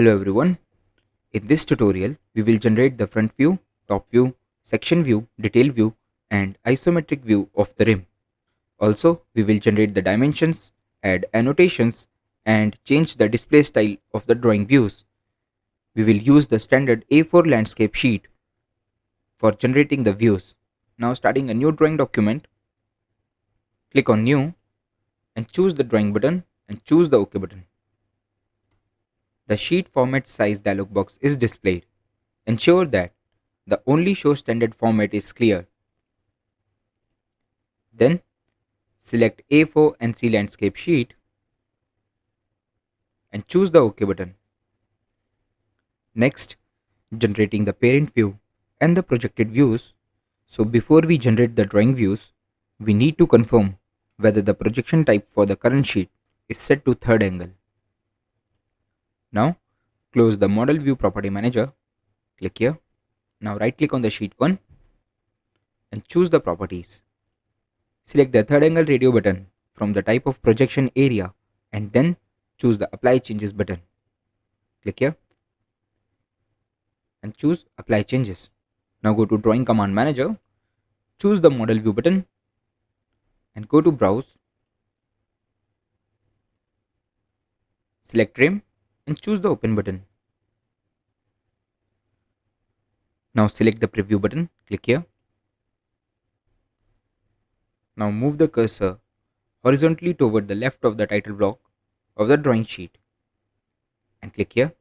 Hello everyone. In this tutorial, we will generate the front view, top view, section view, detail view, and isometric view of the rim. Also, we will generate the dimensions, add annotations, and change the display style of the drawing views. We will use the standard A4 landscape sheet for generating the views. Now starting a new drawing document, click on New and choose the drawing button and choose the OK button. The sheet format size dialog box is displayed. Ensure that the only show standard format is clear. Then select A4 NC landscape sheet and choose the OK button. Next, generating the parent view and the projected views. So before we generate the drawing views, we need to confirm whether the projection type for the current sheet is set to third angle. Now close the model view property manager, click here. Now right click on the sheet 1 and choose the properties. Select the third angle radio button from the type of projection area and then choose the apply changes button. Click here and choose apply changes. Now go to drawing command manager, choose the model view button and go to browse. Select rim and choose the open button. Now select the preview button, click here. Now move the cursor horizontally toward the left of the title block of the drawing sheet and click here.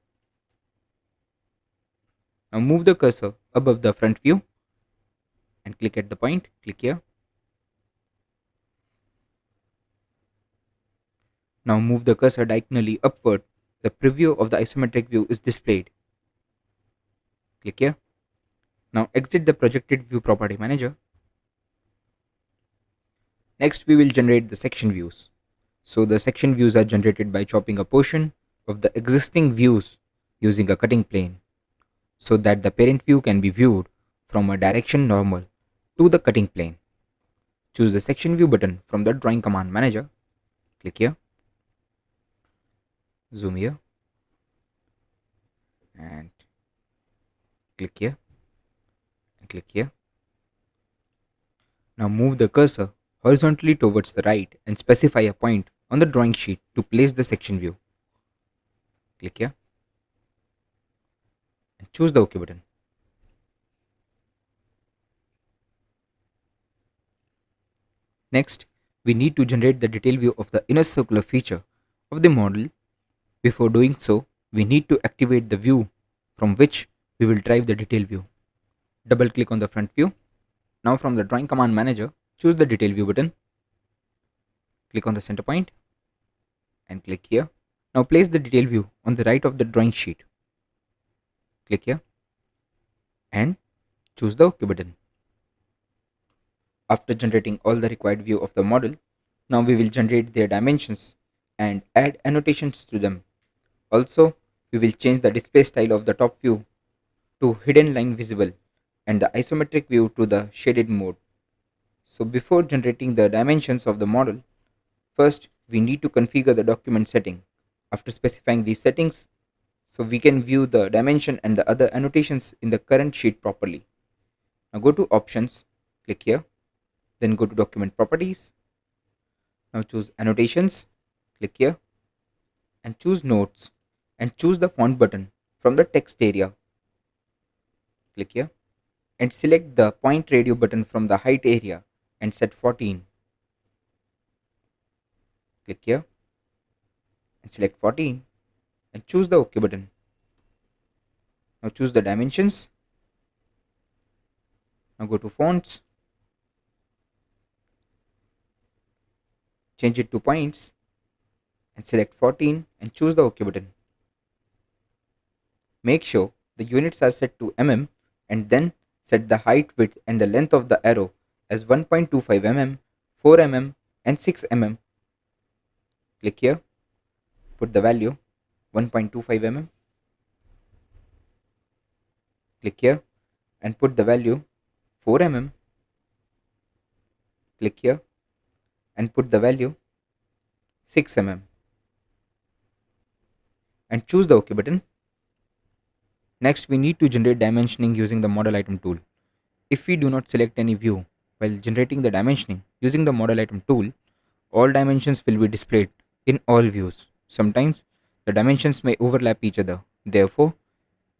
Now move the cursor above the front view and click at the point, click here. Now move the cursor diagonally upward. The preview of the isometric view is displayed. Click here. Now exit the projected view property manager. Next we will generate the section views. So the section views are generated by chopping a portion of the existing views using a cutting plane, so that the parent view can be viewed from a direction normal to the cutting plane. Choose the section view button from the drawing command manager. Click here. Zoom here. And click here. And click here. Now move the cursor horizontally towards the right and specify a point on the drawing sheet to place the section view. Click here. And choose the OK button. Next, we need to generate the detail view of the inner circular feature of the model. Before doing so, we need to activate the view from which we will drive the detail view. Double click on the front view. Now from the drawing command manager, choose the detail view button. Click on the center point and click here. Now place the detail view on the right of the drawing sheet. Click here and choose the OK button. After generating all the required view of the model, now we will generate their dimensions and add annotations to them. Also, we will change the display style of the top view to hidden line visible and the isometric view to the shaded mode. So before generating the dimensions of the model, first we need to configure the document setting. After specifying these settings, so we can view the dimension and the other annotations in the current sheet properly. Now go to options, click here, then go to document properties. Now choose annotations, click here and choose notes and choose the font button from the text area. Click here and select the point radio button from the height area and set 14. Click here and select 14 and choose the OK button. Now choose the dimensions. Now go to fonts, change it to points and select 14 and choose the OK button. Make sure the units are set to mm and then set the height, width and the length of the arrow as 1.25 mm, 4 mm and 6 mm. Click here, put the value 1.25 mm. Click here and put the value 4 mm. Click here and put the value 6 mm and choose the OK button. Next, we need to generate dimensioning using the model item tool. If we do not select any view while generating the dimensioning using the model item tool, all dimensions will be displayed in all views. Sometimes the dimensions may overlap each other. Therefore,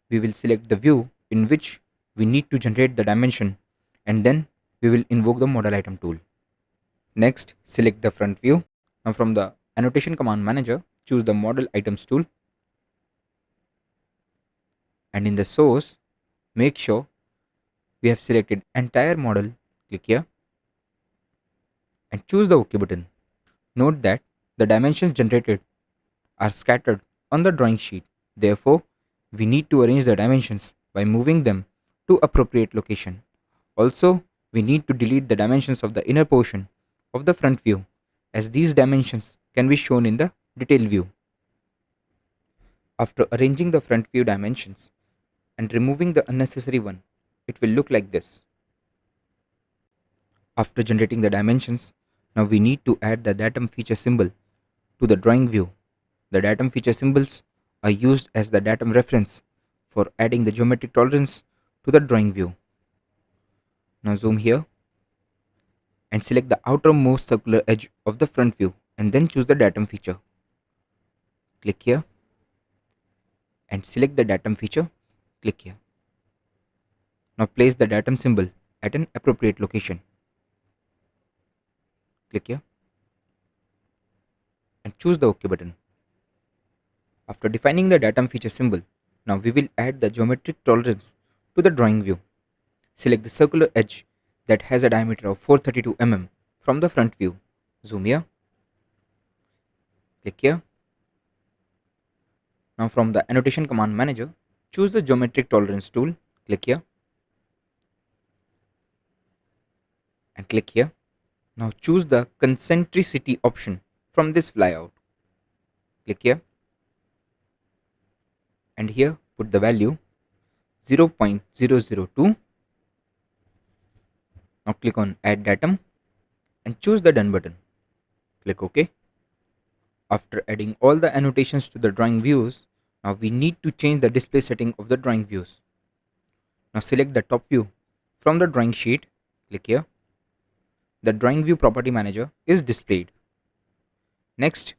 we will select the view in which we need to generate the dimension, and then we will invoke the model item tool. Next, select the front view. Now from the annotation command manager, choose the model items tool, and in the source, make sure we have selected entire model. Click here and choose the OK button. Note that the dimensions generated are scattered on the drawing sheet. Therefore, we need to arrange the dimensions by moving them to appropriate location. Also, we need to delete the dimensions of the inner portion of the front view, as these dimensions can be shown in the detail view. After arranging the front view dimensions and removing the unnecessary one, it will look like this. After generating the dimensions, now we need to add the datum feature symbol to the drawing view. The datum feature symbols are used as the datum reference for adding the geometric tolerance to the drawing view. Now zoom here and select the outermost circular edge of the front view and then choose the datum feature. Click here and select the datum feature. Click here. Now place the datum symbol at an appropriate location. Click here and choose the OK button. After defining the datum feature symbol, now we will add the geometric tolerance to the drawing view. Select the circular edge that has a diameter of 432 mm from the front view. Zoom here. Click here. Now from the annotation command manager, choose the geometric tolerance tool. Click here and click here. Now choose the concentricity option from this flyout. Click here and here put the value 0.002. Now click on add datum and choose the done button. Click OK. After adding all the annotations to the drawing views, now we need to change the display setting of the drawing views. Now select the top view from the drawing sheet. Click here. The drawing view property manager is displayed. Next,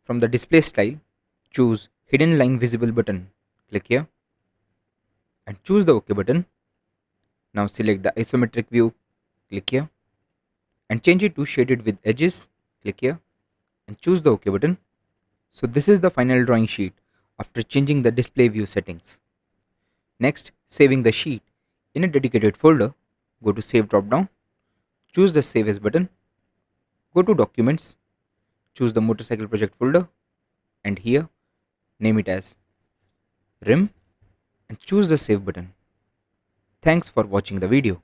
from the display style, choose hidden line visible button. Click here and choose the OK button. Now select the isometric view. Click here and change it to shaded with edges. Click here and choose the OK button. So this is the final drawing sheet after changing the display view settings. Next, saving the sheet in a dedicated folder, go to Save drop down, choose the Save As button, go to Documents, choose the motorcycle project folder, and here name it as RIM and choose the Save button. Thanks for watching the video.